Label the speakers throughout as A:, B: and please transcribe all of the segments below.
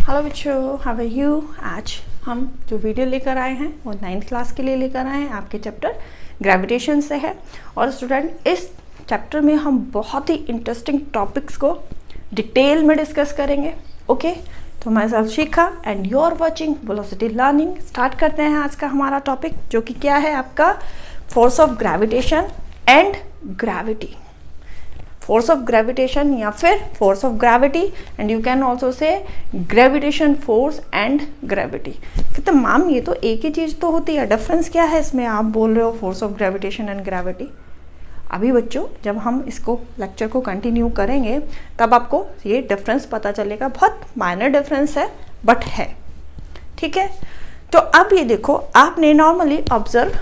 A: Hello बच्चों, how are you. आज हम जो वीडियो लेकर आए हैं वो 9th क्लास के लिए लेकर आए हैं। आपके चैप्टर ग्रेविटेशन से है। और स्टूडेंट, इस चैप्टर में हम बहुत ही इंटरेस्टिंग टॉपिक्स को डिटेल में डिस्कस करेंगे। ओके, तो myself Shikha and you are watching velocity learning. Start करते हैं आज का हमारा टॉपिक, जो कि क्या है आपका force of gravitation and gravity. Force of gravitation या फिर force of gravity, and you can also say gravitation force and gravity. कहते मैम ये तो एक ही चीज़ तो होती है, डिफरेंस क्या है इसमें? आप बोल रहे हो force of gravitation and gravity. अभी बच्चों जब हम इसको लेक्चर को कंटिन्यू करेंगे तब आपको ये डिफरेंस पता चलेगा। बहुत माइनर डिफरेंस है बट है, ठीक है। तो अब ये देखो, आपने नॉर्मली ऑब्जर्व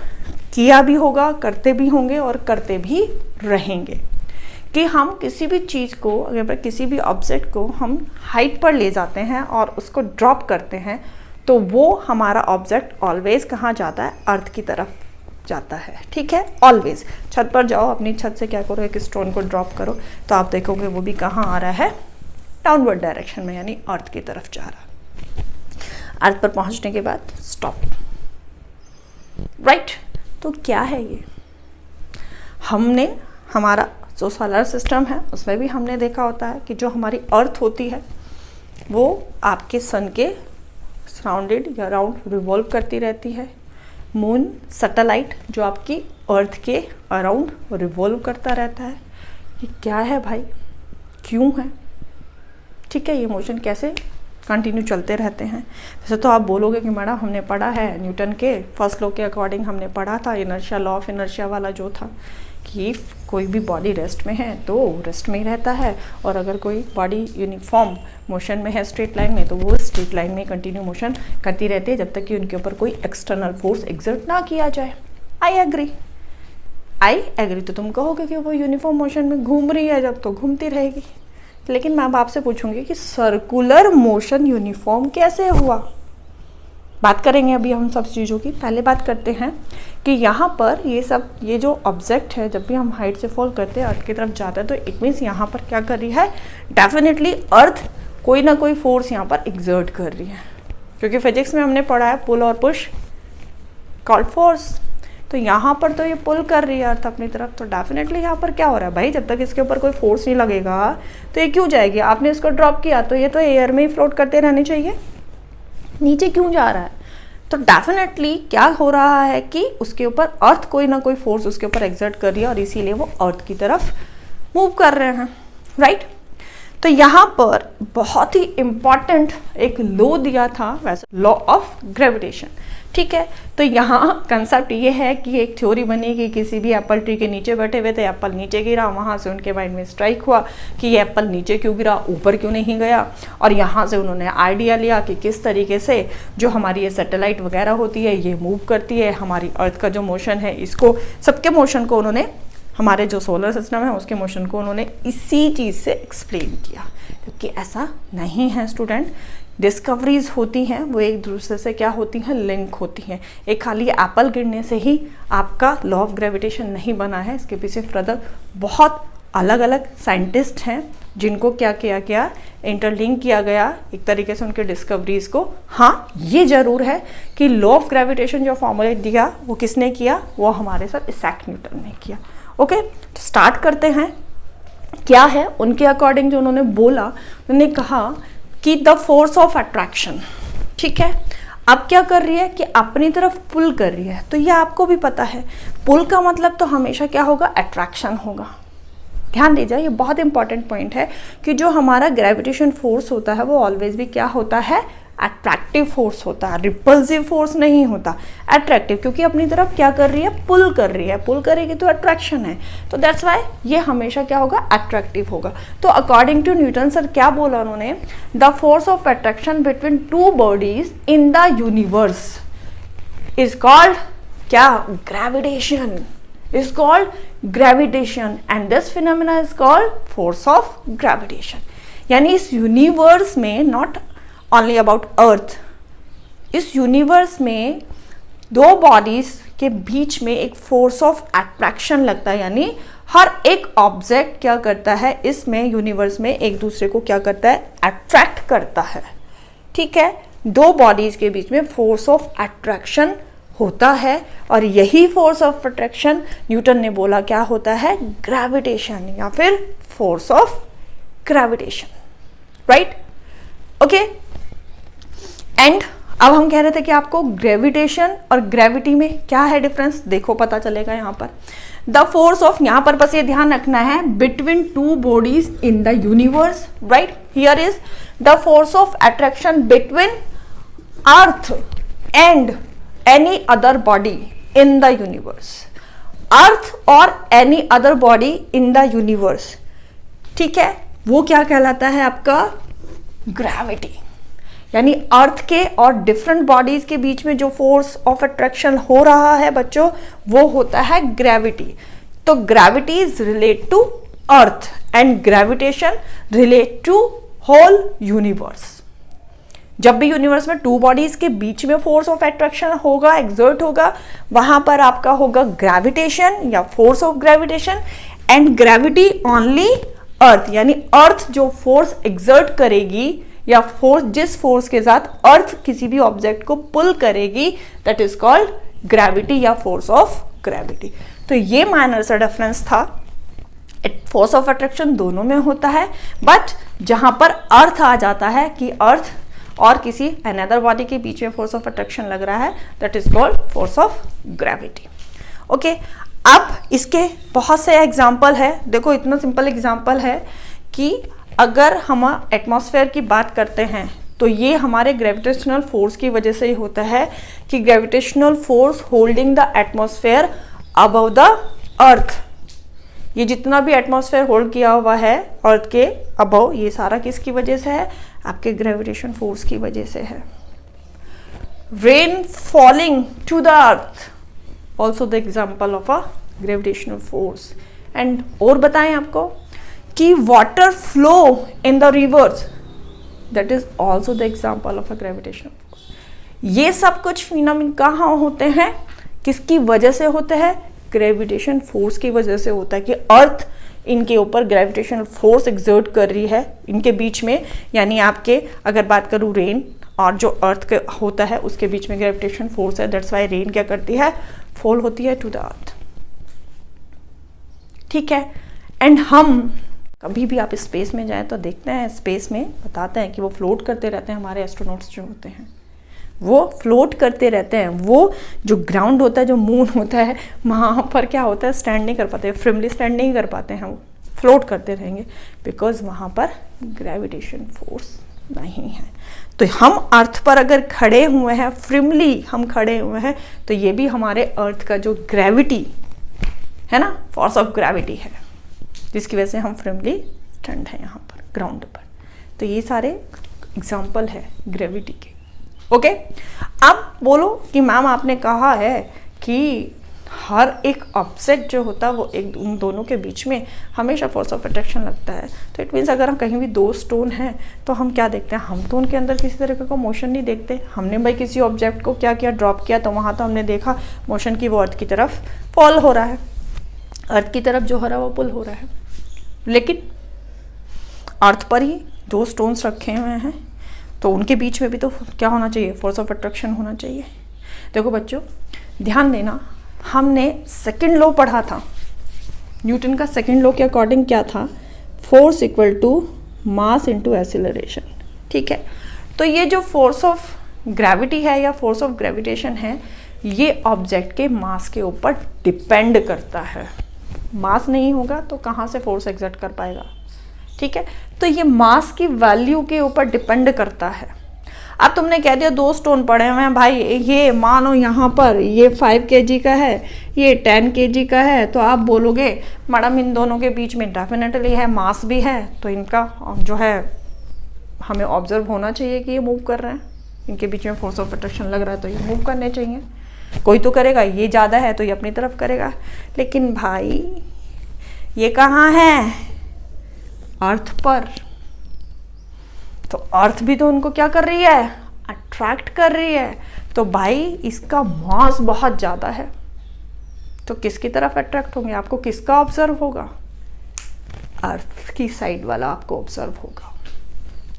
A: किया भी होगा, करते भी होंगे और करते भी रहेंगे कि हम किसी भी चीज़ को, अगर किसी भी ऑब्जेक्ट को हम हाइट पर ले जाते हैं और उसको ड्रॉप करते हैं तो वो हमारा ऑब्जेक्ट ऑलवेज कहाँ जाता है? अर्थ की तरफ जाता है, ठीक है। ऑलवेज छत पर जाओ, अपनी छत से क्या करो, एक स्टोन को ड्रॉप करो तो आप देखोगे वो भी कहाँ आ रहा है? डाउनवर्ड डायरेक्शन में, यानी अर्थ की तरफ जा रहा है। अर्थ पर पहुँचने के बाद स्टॉप, राइट। तो क्या है ये? हमने हमारा जो सोलर सिस्टम है उसमें भी हमने देखा होता है कि जो हमारी अर्थ होती है वो आपके सन के सराउंडेड या अराउंड रिवॉल्व करती रहती है। मून सैटेलाइट जो आपकी अर्थ के अराउंड रिवॉल्व करता रहता है। ये क्या है भाई, क्यों है? ठीक है, ये मोशन कैसे कंटिन्यू चलते रहते हैं? वैसे तो आप बोलोगे कि मैडम हमने पढ़ा है न्यूटन के फर्स्ट लॉ के अकॉर्डिंग, हमने पढ़ा था इनर्शिया, लॉ ऑफ इनर्शिया वाला जो था कि कोई भी बॉडी रेस्ट में है तो रेस्ट में ही रहता है, और अगर कोई बॉडी यूनिफॉर्म मोशन में है स्ट्रेट लाइन में तो वो स्ट्रेट लाइन में कंटिन्यू मोशन करती रहती है जब तक कि उनके ऊपर कोई एक्सटर्नल फोर्स एग्जर्ट ना किया जाए। I agree. तो तुम कहोगे कि वो यूनिफॉर्म मोशन में घूम रही है, जब तो घूमती रहेगी। लेकिन मैं अब आपसे पूछूंगी कि सर्कुलर मोशन यूनिफॉर्म कैसे हुआ? बात करेंगे अभी हम सब चीज़ों की। पहले बात करते हैं कि यहाँ पर ये जो ऑब्जेक्ट है, जब भी हम हाइट से फॉल करते हैं अर्थ की तरफ जाता है तो इट मीन्स यहाँ पर क्या कर रही है? डेफिनेटली अर्थ कोई ना कोई फोर्स यहाँ पर एग्जर्ट कर रही है, क्योंकि फिजिक्स में हमने पढ़ा है पुल और पुश कॉल्ड फोर्स। तो यहाँ पर तो ये पुल कर रही है अर्थ अपनी तरफ, तो डेफिनेटली यहाँ पर क्या हो रहा है भाई? जब तक इसके ऊपर कोई फोर्स नहीं लगेगा तो ये क्यों जाएगी? आपने इसको ड्रॉप किया तो ये तो एयर में ही फ्लोट करते रहने चाहिए, नीचे क्यों जा रहा है? तो डेफिनेटली क्या हो रहा है कि उसके ऊपर अर्थ कोई ना कोई फोर्स उसके ऊपर एग्जर्ट कर रही है और इसीलिए वो अर्थ की तरफ मूव कर रहे हैं, राइट। तो यहाँ पर बहुत ही इंपॉर्टेंट एक लॉ दिया था, वैसे लॉ ऑफ ग्रेविटेशन, ठीक है। तो यहाँ कंसेप्ट ये है कि एक थ्योरी बनी कि किसी भी एप्पल ट्री के नीचे बैठे हुए थे, एप्पल नीचे गिरा, वहाँ से उनके माइंड में स्ट्राइक हुआ कि ये एप्पल नीचे क्यों गिरा, ऊपर क्यों नहीं गया, और यहाँ से उन्होंने आइडिया लिया कि किस तरीके से जो हमारी ये सैटेलाइट वगैरह होती है ये मूव करती है, हमारी अर्थ का जो मोशन है इसको, सबके मोशन को उन्होंने, हमारे जो सोलर सिस्टम है उसके मोशन को उन्होंने इसी चीज़ से एक्सप्लेन किया। क्योंकि ऐसा नहीं है स्टूडेंट, डिस्कवरीज होती हैं वो एक दूसरे से क्या होती हैं? लिंक होती हैं। एक खाली एप्पल गिरने से ही आपका लॉ ऑफ ग्रेविटेशन नहीं बना है, इसके पीछे फर्दर बहुत अलग अलग साइंटिस्ट हैं जिनको क्या किया गया, इंटरलिंक किया गया एक तरीके से उनके डिस्कवरीज को। हाँ, ये जरूर है कि लॉ ऑफ ग्रेविटेशन जो फॉर्मूलेट दिया वो किसने किया? वो हमारे साथ इसैक न्यूटन ने किया। ओके, तो स्टार्ट करते हैं। क्या है उनके अकॉर्डिंग जो उन्होंने बोला? उन्होंने कहा कि द फोर्स ऑफ अट्रैक्शन, ठीक है, अब क्या कर रही है कि अपनी तरफ पुल कर रही है। तो ये आपको भी पता है, पुल का मतलब तो हमेशा क्या होगा? अट्रैक्शन होगा। ध्यान दीजिए, ये बहुत इंपॉर्टेंट पॉइंट है कि जो हमारा ग्रेविटेशन फोर्स होता है वो ऑलवेज भी क्या होता है? अट्रैक्टिव फोर्स होता है, रिपल्सिव फोर्स नहीं होता, अट्रैक्टिव। क्योंकि अपनी तरफ क्या कर रही है? पुल कर रही है। पुल करेगी तो अट्रैक्शन है, तो दैट्स वाई ये हमेशा क्या होगा? अट्रैक्टिव होगा। तो अकॉर्डिंग टू न्यूटन सर क्या बोला उन्होंने? The force of attraction between two bodies in the universe is called क्या? Gravitation is called gravitation and this phenomena is called force of gravitation। यानी इस यूनिवर्स में, नॉट ओनली अबाउट अर्थ, इस universe में दो बॉडीज के बीच में एक फोर्स ऑफ अट्रैक्शन लगता है, यानी हर एक ऑब्जेक्ट क्या करता है इसमें यूनिवर्स में एक दूसरे को क्या करता है? अट्रैक्ट करता है, ठीक है, दो बॉडीज के बीच में फोर्स ऑफ अट्रैक्शन होता है, और यही फोर्स ऑफ अट्रैक्शन न्यूटन ने बोला क्या होता है, ग्रेविटेशन या फिर force of gravitation, right. Okay, and अब हम कह रहे थे कि आपको ग्रेविटेशन और ग्रेविटी में क्या है डिफरेंस, देखो पता चलेगा यहाँ पर। द फोर्स ऑफ, यहाँ पर बस ये ध्यान रखना है, between two bodies in the universe, right. Here is the force of attraction between earth and any other body in the universe, earth और any other body in the universe, ठीक है, वो क्या कहलाता है आपका, ग्रेविटी। यानी अर्थ के और डिफरेंट बॉडीज के बीच में जो फोर्स ऑफ अट्रैक्शन हो रहा है बच्चों, वो होता है ग्रेविटी। तो gravity is relate to earth and gravitation relate to whole universe. जब भी यूनिवर्स में टू बॉडीज के बीच में फोर्स ऑफ अट्रैक्शन होगा, एक्सर्ट होगा, वहां पर आपका होगा ग्रेविटेशन या force of gravitation, and gravity only earth, यानी अर्थ जो फोर्स एक्सर्ट करेगी या फोर्स, जिस फोर्स के साथ अर्थ किसी भी ऑब्जेक्ट को पुल करेगी, दैट इज कॉल्ड ग्रेविटी या फोर्स ऑफ ग्रेविटी। तो ये माइनर सा डिफरेंस था, फोर्स ऑफ अट्रैक्शन दोनों में होता है, बट जहां पर अर्थ आ जाता है कि अर्थ और किसी अनदर बॉडी के बीच में फोर्स ऑफ अट्रैक्शन लग रहा है, that is called force of gravity. Okay, अब इसके बहुत से एग्जाम्पल है, देखो इतना सिंपल एग्जाम्पल है कि अगर हम एटमॉस्फेयर की बात करते हैं तो ये हमारे ग्रेविटेशनल फोर्स की वजह से ही होता है कि gravitational force holding the atmosphere above the earth, ये जितना भी एटमॉस्फेयर होल्ड किया हुआ है अर्थ के अबव, ये सारा किसकी वजह से है, आपके ग्रेविटेशन फोर्स की वजह से है। Rain falling to the earth also the example of a gravitational force. And और बताएं आपको कि water flow in the rivers, that is also the example of a gravitational force. ये सब कुछ फिनोमेना कहाँ होते हैं, किसकी वजह से होते हैं, ग्रेविटेशन फोर्स की वजह से होता है कि अर्थ इनके ऊपर ग्रेविटेशनल फोर्स एक्सर्ट कर रही है इनके बीच में। यानी आपके अगर बात करूँ रेन और जो अर्थ का होता है उसके बीच में ग्रेविटेशन फोर्स है, दैट्स वाई रेन क्या करती है, फॉल होती है टू द अर्थ, ठीक है। एंड हम कभी भी आप स्पेस में जाएं तो देखते हैं, स्पेस में बताते हैं कि वो फ्लोट करते रहते हैं, हमारे एस्ट्रोनॉट्स जो होते हैं वो फ्लोट करते रहते हैं। वो जो ग्राउंड होता है, जो मून होता है, वहाँ पर क्या होता है, स्टैंड नहीं कर पाते, फ्रिमली स्टैंड नहीं कर पाते हैं, वो फ्लोट करते रहेंगे बिकॉज वहाँ पर ग्रेविटेशन फोर्स नहीं है। तो हम अर्थ पर अगर खड़े हुए हैं, फ्रिमली हम खड़े हुए हैं, तो ये भी हमारे अर्थ का जो ग्रेविटी है ना, फोर्स ऑफ ग्रेविटी है, जिसकी वजह से हम फ्रिमली स्टैंड हैं यहाँ पर ग्राउंड पर। तो ये सारे एग्जाम्पल है ग्रेविटी के। ओके, अब बोलो कि मैम आपने कहा है कि हर एक ऑब्जेक्ट जो होता है वो एक उन दोनों के बीच में हमेशा फोर्स ऑफ अट्रैक्शन लगता है, तो इट मीन्स अगर हम कहीं भी दो स्टोन हैं तो हम क्या देखते हैं, हम तो उनके अंदर किसी तरीके का मोशन नहीं देखते। हमने भाई किसी ऑब्जेक्ट को क्या किया, ड्रॉप किया, तो वहाँ तो हमने देखा मोशन की वो अर्थ की तरफ फॉल हो रहा है, अर्थ की तरफ जो हो रहा है वो पुल हो रहा है। लेकिन अर्थ पर ही दो स्टोन्स रखे हुए हैं तो उनके बीच में भी तो क्या होना चाहिए, फोर्स ऑफ अट्रैक्शन होना चाहिए। देखो बच्चों ध्यान देना, हमने सेकंड लॉ पढ़ा था, न्यूटन का सेकंड लॉ के अकॉर्डिंग क्या था, force equal to mass into acceleration, ठीक है। तो ये जो फोर्स ऑफ ग्रेविटी है या फोर्स ऑफ ग्रेविटेशन है, ये ऑब्जेक्ट के मास के ऊपर डिपेंड करता है। मास नहीं होगा तो कहाँ से फोर्स एक्सर्ट कर पाएगा, ठीक है। तो ये मास की वैल्यू के ऊपर डिपेंड करता है। अब तुमने कह दिया दो स्टोन पड़े हुए हैं भाई, ये मानो यहाँ पर ये 5 kg का है, ये 10 kg का है, तो आप बोलोगे मैडम इन दोनों के बीच में डेफिनेटली है, मास भी है, तो इनका जो है हमें ऑब्जर्व होना चाहिए कि ये मूव कर रहे हैं, इनके बीच में फोर्स ऑफ अट्रैक्शन लग रहा है तो ये मूव करने चाहिए, कोई तो करेगा, ये ज़्यादा है तो ये अपनी तरफ करेगा। लेकिन भाई ये कहाँ है, अर्थ पर, तो अर्थ भी तो उनको क्या कर रही है, अट्रैक्ट कर रही है। तो भाई इसका मास बहुत ज़्यादा है तो किसकी तरफ अट्रैक्ट होंगे, आपको किसका ऑब्जर्व होगा, अर्थ की साइड वाला आपको ऑब्जर्व होगा।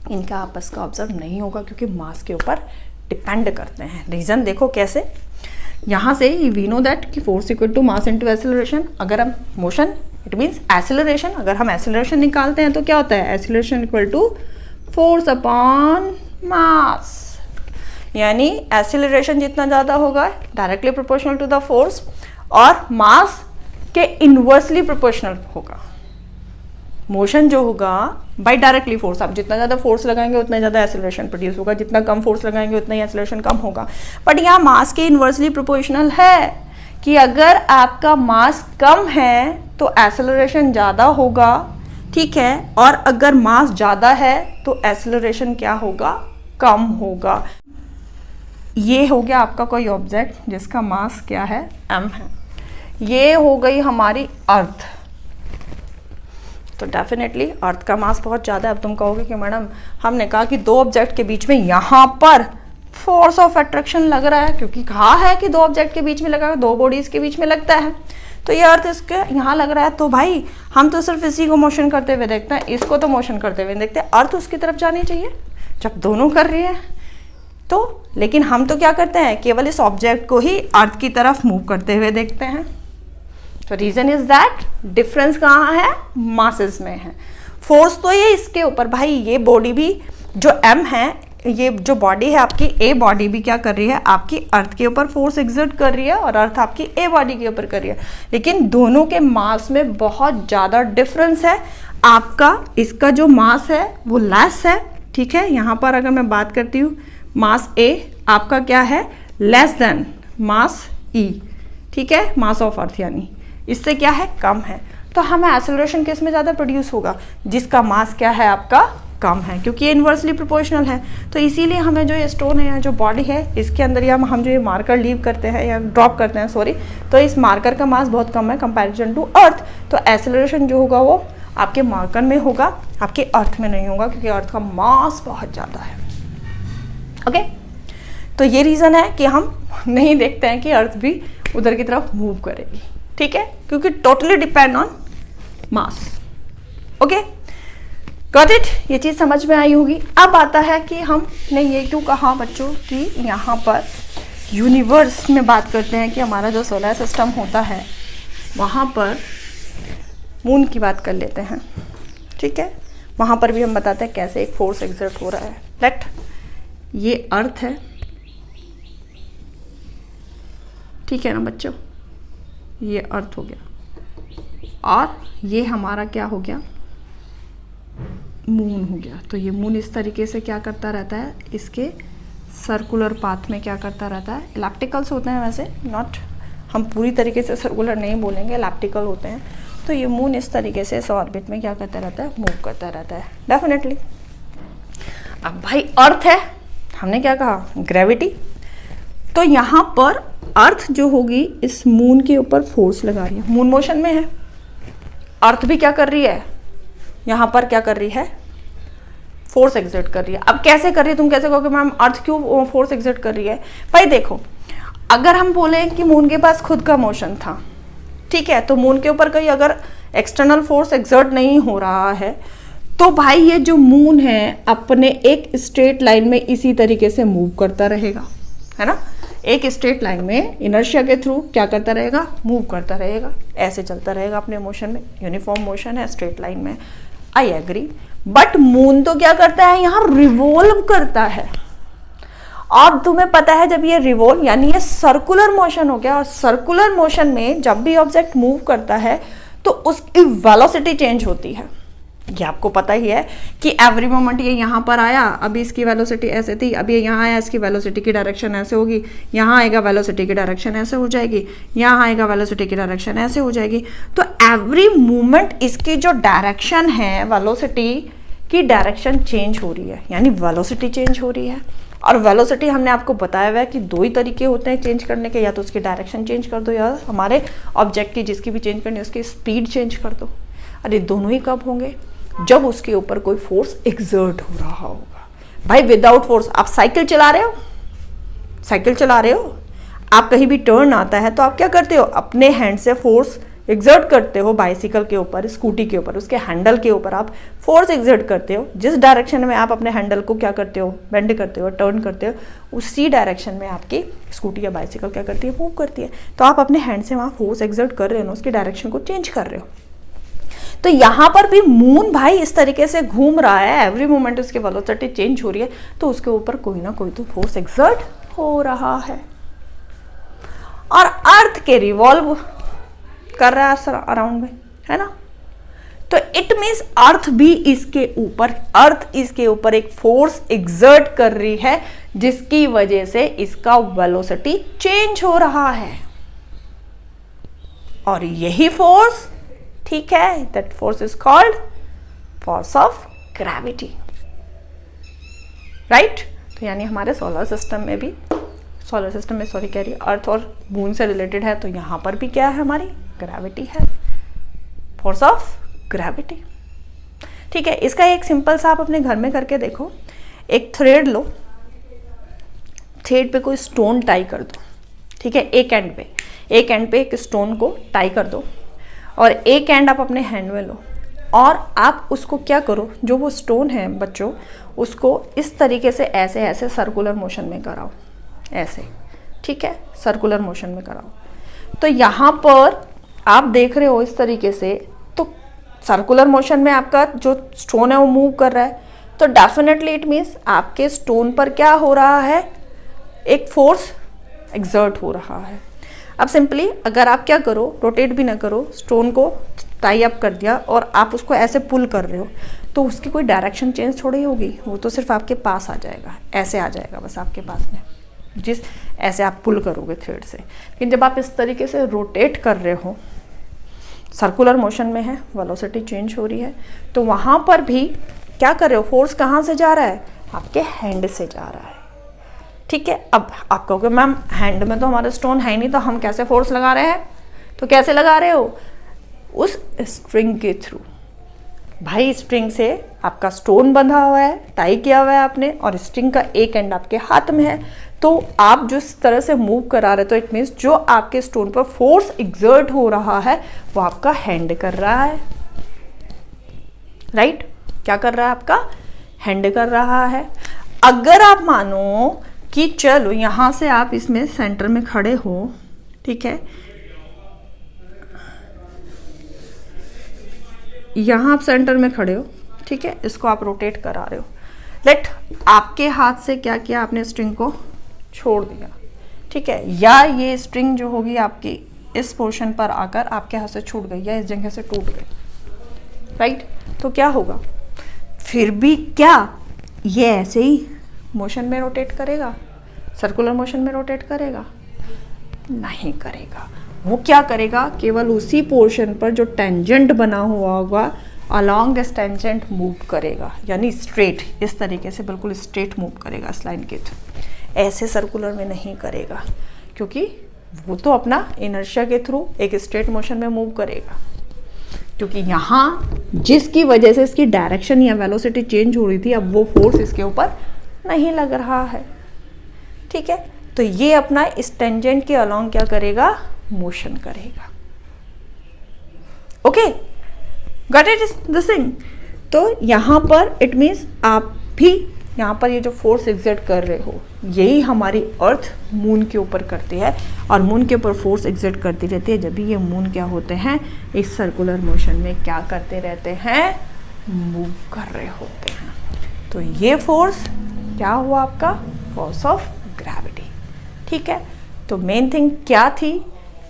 A: इनका आपस का ऑब्जर्व नहीं होगा क्योंकि मास के ऊपर डिपेंड करते हैं। रीज़न देखो कैसे, यहाँ से वी नो दैट कि force equal to mass into acceleration. अगर हम मोशन इट मीन्स एक्सेलरेशन, अगर हम एक्सेलरेशन निकालते हैं तो क्या होता है, acceleration equal to force upon mass, यानी एक्सेलरेशन जितना ज़्यादा होगा directly proportional to the force और मास के इन्वर्सली प्रोपोर्शनल होगा। मोशन जो होगा बाय डायरेक्टली फोर्स, आप जितना ज़्यादा फोर्स लगाएंगे उतना ज़्यादा एक्सेलरेशन प्रोड्यूस होगा, जितना कम फोर्स लगाएंगे उतना ही एक्सेलरेशन कम होगा। बट यहाँ मास के इन्वर्सली प्रोपोर्शनल है कि अगर आपका मास कम है तो एक्सेलरेशन ज़्यादा होगा, ठीक है, और अगर मास ज़्यादा है तो एक्सेलरेशन क्या होगा, कम होगा। ये हो गया आपका कोई ऑब्जेक्ट जिसका मास क्या है, m है। ये हो गई हमारी अर्थ, तो डेफिनेटली अर्थ का मास बहुत ज़्यादा है। अब तुम कहोगे कि मैडम हमने कहा कि दो ऑब्जेक्ट के बीच में यहाँ पर फोर्स ऑफ अट्रैक्शन लग रहा है, क्योंकि कहा है कि दो ऑब्जेक्ट के बीच में लगा, दो बॉडीज़ के बीच में लगता है, तो ये अर्थ इसके यहाँ लग रहा है। तो भाई हम तो सिर्फ इसी को मोशन करते हुए देखते हैं, इसको तो मोशन करते हुए देखते हैं। अर्थ उसकी तरफ जानी चाहिए जब दोनों कर रही है तो, लेकिन हम तो क्या करते हैं, केवल इस ऑब्जेक्ट को ही अर्थ की तरफ मूव करते हुए देखते हैं। तो रीजन इज दैट डिफरेंस कहाँ है, मासेस में है। फोर्स तो ये इसके ऊपर, भाई ये बॉडी भी जो m है, ये जो बॉडी है आपकी ए बॉडी भी क्या कर रही है, आपकी अर्थ के ऊपर फोर्स एग्जर्ट कर रही है और अर्थ आपकी ए बॉडी के ऊपर कर रही है, लेकिन दोनों के मास में बहुत ज़्यादा डिफरेंस है। आपका इसका जो मास है वो लेस है, ठीक है। यहाँ पर अगर मैं बात करती हूँ मास ए आपका क्या है, लेस देन मास ई, ठीक है, मास ऑफ अर्थ, यानी इससे क्या है, कम है। तो हमें एक्सेलरेशन किस में ज़्यादा प्रोड्यूस होगा, जिसका मास क्या है आपका, कम है, क्योंकि ये इन्वर्सली प्रोपोर्शनल है। तो इसीलिए हमें जो ये स्टोन है या जो बॉडी है इसके अंदर या हम जो ये मार्कर लीव करते हैं या ड्रॉप करते हैं, सॉरी, तो इस मार्कर का मास बहुत कम है कंपैरिजन टू अर्थ। तो एक्सेलरेशन जो होगा वो आपके मार्कर में होगा, आपके अर्थ में नहीं होगा, क्योंकि अर्थ का मास बहुत ज़्यादा है। ओके, तो ये रीज़न है कि हम नहीं देखते हैं कि अर्थ भी उधर की तरफ मूव करेगी, ठीक है, क्योंकि totally depend on mass. Okay, got it, ये चीज़ समझ में आई होगी। अब आता है कि हमने ये क्यों कहा बच्चों कि यहाँ पर यूनिवर्स में बात करते हैं कि हमारा जो सोलर सिस्टम होता है वहाँ पर मून की बात कर लेते हैं, ठीक है। वहाँ पर भी हम बताते हैं कैसे एक फोर्स एक्सर्ट हो रहा है। लेट, ये अर्थ है, ठीक है ना बच्चों, ये अर्थ हो गया और ये हमारा क्या हो गया, मून हो गया। तो ये मून इस तरीके से क्या करता रहता है, इसके सर्कुलर पाथ में क्या करता रहता है, इलेप्टिकल्स होते हैं वैसे, नॉट, हम पूरी तरीके से सर्कुलर नहीं बोलेंगे, इलेप्टिकल होते हैं। तो ये मून इस तरीके से इस ऑर्बिट में क्या करता रहता है, मूव करता रहता है डेफिनेटली। अब भाई अर्थ है, हमने क्या कहा, ग्रेविटी, तो यहाँ पर अर्थ जो होगी इस मून के ऊपर फोर्स लगा रही है, मून मोशन में है, अर्थ भी क्या कर रही है, यहाँ पर क्या कर रही है, फोर्स एक्सर्ट कर रही है। अब कैसे कर रही है, तुम कैसे कहोगे मैम अर्थ क्यों फोर्स एक्सर्ट कर रही है। भाई देखो, अगर हम बोले कि मून के पास खुद का मोशन था, ठीक है, तो मून के ऊपर कहीं अगर एक्सटर्नल फोर्स एक्सर्ट नहीं हो रहा है तो भाई ये जो मून है अपने एक स्ट्रेट लाइन में इसी तरीके से मूव करता रहेगा, है ना, एक स्ट्रेट लाइन में इनर्शिया के थ्रू क्या करता रहेगा, मूव करता रहेगा, ऐसे चलता रहेगा अपने मोशन में, यूनिफॉर्म मोशन है स्ट्रेट लाइन में, आई एग्री। बट मून तो क्या करता है, यहाँ रिवॉल्व करता है। और तुम्हें पता है जब ये रिवॉल्व यानी ये सर्कुलर मोशन हो गया, और सर्कुलर मोशन में जब भी ऑब्जेक्ट मूव करता है तो उसकी वेलोसिटी चेंज होती है। ये आपको पता ही है कि एवरी मोमेंट ये यहाँ पर आया, अभी इसकी वेलोसिटी ऐसे थी, अभी ये यहाँ आया, इसकी वेलोसिटी की डायरेक्शन ऐसे होगी, यहाँ आएगा वेलोसिटी की डायरेक्शन ऐसे हो जाएगी, यहाँ आएगा वेलोसिटी की डायरेक्शन ऐसे हो जाएगी। तो एवरी मोमेंट इसकी जो डायरेक्शन है, वेलोसिटी की डायरेक्शन चेंज हो रही है, यानी वेलोसिटी चेंज हो रही है। और वेलोसिटी हमने आपको बताया हुआ है कि दो ही तरीके होते हैं चेंज करने के, या तो उसकी डायरेक्शन चेंज कर दो या हमारे ऑब्जेक्ट की जिसकी भी चेंज करनी है उसकी स्पीड चेंज कर दो। अरे दोनों ही कब होंगे, जब उसके ऊपर कोई फोर्स एक्सर्ट हो रहा होगा। भाई विदाउट फोर्स, आप साइकिल चला रहे हो, साइकिल चला रहे हो, आप कहीं भी टर्न आता है तो आप क्या करते हो, अपने हैंड से फोर्स एग्जर्ट करते हो बाइसिकल के ऊपर, स्कूटी के ऊपर, उसके हैंडल के ऊपर आप फोर्स एग्जर्ट करते हो, जिस डायरेक्शन में आप अपने हैंडल को क्या करते हो, बेंड करते हो, टर्न करते हो, उसी डायरेक्शन में आपकी स्कूटी या बाइसिकल क्या करती है, मूव करती है। तो आप अपने हैंड से वहाँ फोर्स एग्जर्ट कर रहे हो ना, उसकी डायरेक्शन को चेंज कर रहे हो। तो यहाँ पर भी मून भाई इस तरीके से घूम रहा है, एवरी मोमेंट उसकी वेलोसिटी चेंज हो रही है, तो उसके ऊपर कोई ना कोई तो फोर्स एग्जर्ट हो रहा है। और अर्थ के रिवॉल्व कर रहा है अराउंड में, है ना। तो इट मीन्स अर्थ भी इसके ऊपर एक फोर्स एग्जर्ट कर रही है, जिसकी वजह से इसका वेलोसिटी चेंज हो रहा है। और यही फोर्स, ठीक है, that force is called force of gravity, right. तो यानी हमारे सोलर सिस्टम में अर्थ और मून से रिलेटेड है, तो यहां पर भी क्या है, हमारी ग्रेविटी है, फोर्स ऑफ ग्रेविटी। ठीक है, इसका एक सिंपल सा आप अपने घर में करके देखो। एक थ्रेड लो, थ्रेड पे कोई स्टोन टाई कर दो, ठीक है, एक एंड पे एक स्टोन को टाई कर दो, और एक एंड आप अपने हैंड में लो, और आप उसको क्या करो, जो वो स्टोन है बच्चों, उसको इस तरीके से ऐसे सर्कुलर मोशन में कराओ, ऐसे, ठीक है, सर्कुलर मोशन में कराओ। तो यहाँ पर आप देख रहे हो इस तरीके से, तो सर्कुलर मोशन में आपका जो स्टोन है वो मूव कर रहा है, तो डेफिनेटली इट मीन्स आपके स्टोन पर क्या हो रहा है, एक फोर्स एग्जर्ट हो रहा है। अब सिंपली अगर आप क्या करो, रोटेट भी ना करो, स्टोन को टाई अप कर दिया और आप उसको ऐसे पुल कर रहे हो, तो उसकी कोई डायरेक्शन चेंज थोड़ी होगी, वो तो सिर्फ आपके पास आ जाएगा, ऐसे आ जाएगा बस आपके पास में, जिस ऐसे आप पुल करोगे थ्रेड से। लेकिन जब आप इस तरीके से रोटेट कर रहे हो, सर्कुलर मोशन में है, वेलोसिटी चेंज हो रही है, तो वहाँ पर भी क्या कर रहे हो, फोर्स कहाँ से जा रहा है, आपके हैंड से जा रहा है। ठीक है, अब आप कहोगे मैम हैंड में तो हमारा स्टोन है ही नहीं, तो हम कैसे फोर्स लगा रहे हैं, तो कैसे लगा रहे हो, उस स्ट्रिंग के थ्रू। भाई स्ट्रिंग से आपका स्टोन बंधा हुआ है, टाई किया हुआ है आपने, और स्ट्रिंग का एक एंड आपके हाथ में है, तो आप जिस तरह से मूव करा रहे, तो इट मीन्स जो आपके स्टोन पर फोर्स एग्जर्ट हो रहा है वो आपका हैंड कर रहा है, राइट। क्या कर रहा है, आपका हैंड कर रहा है। अगर आप मानो कि चलो यहां से आप इसमें सेंटर में खड़े हो, ठीक है, यहां आप सेंटर में खड़े हो, ठीक है, इसको आप रोटेट करा रहे हो, लेट आपके हाथ से क्या किया, आपने स्ट्रिंग को छोड़ दिया, ठीक है, या ये स्ट्रिंग जो होगी आपकी इस पोर्शन पर आकर आपके हाथ से छूट गई या इस जगह से टूट गई, राइट। तो क्या होगा, फिर भी क्या ये ऐसे ही मोशन में रोटेट करेगा, सर्कुलर मोशन में रोटेट करेगा, नहीं करेगा। वो क्या करेगा, केवल उसी पोर्शन पर जो टेंजेंट बना हुआ होगा, अलोंग दिस टेंजेंट मूव करेगा, यानी स्ट्रेट, इस तरीके से बिल्कुल स्ट्रेट मूव करेगा इस लाइन के थ्रू, ऐसे सर्कुलर में नहीं करेगा, क्योंकि वो तो अपना इनर्शिया के थ्रू एक स्ट्रेट मोशन में मूव करेगा, क्योंकि यहाँ जिसकी वजह से इसकी डायरेक्शन या वेलोसिटी चेंज हो रही थी, अब वो फोर्स इसके ऊपर नहीं लग रहा है, ठीक है। तो ये अपना इस टेंजेंट के अलोंग क्या करेगा, मोशन करेगा। Okay, got it this thing. तो यहाँ पर इट मीन्स आप भी यहाँ पर ये जो फोर्स एग्जर्ट कर रहे हो, यही हमारी अर्थ मून के ऊपर करती है, और मून के ऊपर फोर्स एग्जर्ट करती रहती है, जब भी ये मून क्या होते हैं, इस सर्कुलर मोशन में क्या करते रहते हैं, मूव कर रहे होते हैं। तो ये फोर्स क्या हुआ आपका, फोर्स ऑफ ग्रेविटी, ठीक है। तो मेन थिंग क्या थी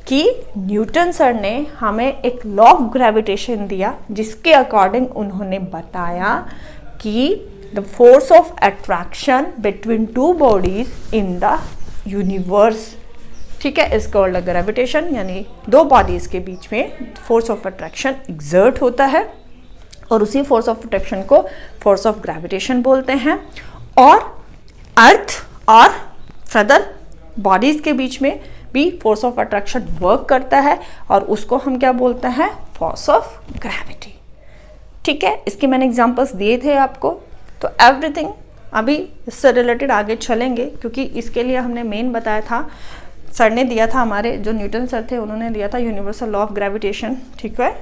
A: कि न्यूटन सर ने हमें एक लॉ ऑफ ग्रेविटेशन दिया, जिसके अकॉर्डिंग उन्होंने बताया कि the force of attraction between two bodies in the universe, ठीक है, इज कॉल्ड ग्रेविटेशन, यानी दो बॉडीज के बीच में फोर्स ऑफ अट्रैक्शन एग्जर्ट होता है, और उसी फोर्स ऑफ अट्रैक्शन को फोर्स ऑफ ग्रेविटेशन बोलते हैं। और अर्थ और फर्दर बॉडीज के बीच में भी फोर्स ऑफ अट्रैक्शन वर्क करता है, और उसको हम क्या बोलते हैं, फोर्स ऑफ ग्रेविटी, ठीक है। इसके मैंने एग्जांपल्स दिए थे आपको। तो एवरीथिंग अभी इससे रिलेटेड आगे चलेंगे, क्योंकि इसके लिए हमने मेन बताया था सर ने दिया था, हमारे जो न्यूटन सर थे उन्होंने दिया था यूनिवर्सल लॉ ऑफ ग्रेविटेशन, ठीक है,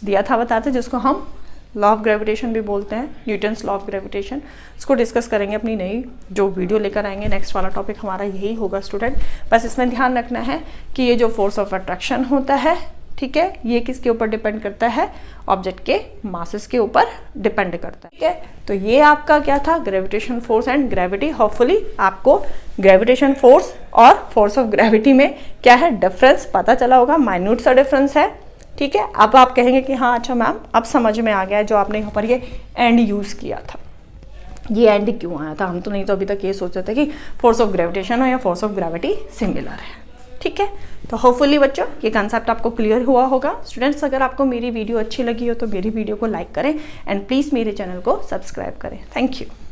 A: दिया था बताते, जिसको हम लॉ ऑफ ग्रेविटेशन भी बोलते हैं, न्यूटन्स लॉ ऑफ ग्रेविटेशन। इसको डिस्कस करेंगे अपनी नई जो वीडियो लेकर आएंगे। नेक्स्ट वाला टॉपिक हमारा यही होगा स्टूडेंट। बस इसमें ध्यान रखना है कि ये जो फोर्स ऑफ अट्रैक्शन होता है, ठीक है, ये किसके ऊपर डिपेंड करता है, ऑब्जेक्ट के मासेस के ऊपर डिपेंड करता है, ठीक है। तो ये आपका क्या था, gravitation force and gravity. Hopefully आपको ग्रेविटेशन फोर्स और फोर्स ऑफ ग्रेविटी में क्या है डिफरेंस पता चला होगा, माइन्यूट सा डिफरेंस है, ठीक है। अब आप कहेंगे कि हाँ अच्छा मैम अब समझ में आ गया है, जो आपने यहाँ पर ये एंड यूज़ किया था, ये एंड क्यों आया था, हम तो नहीं तो अभी तक ये सोच रहे थे कि फोर्स ऑफ ग्रेविटेशन हो या फोर्स ऑफ ग्रेविटी सिमिलर है, ठीक है। तो होपफुली बच्चों ये कंसेप्ट आपको क्लियर हुआ होगा। स्टूडेंट्स अगर आपको मेरी वीडियो अच्छी लगी हो तो मेरी वीडियो को लाइक करें एंड प्लीज़ मेरे चैनल को सब्सक्राइब करें। Thank you.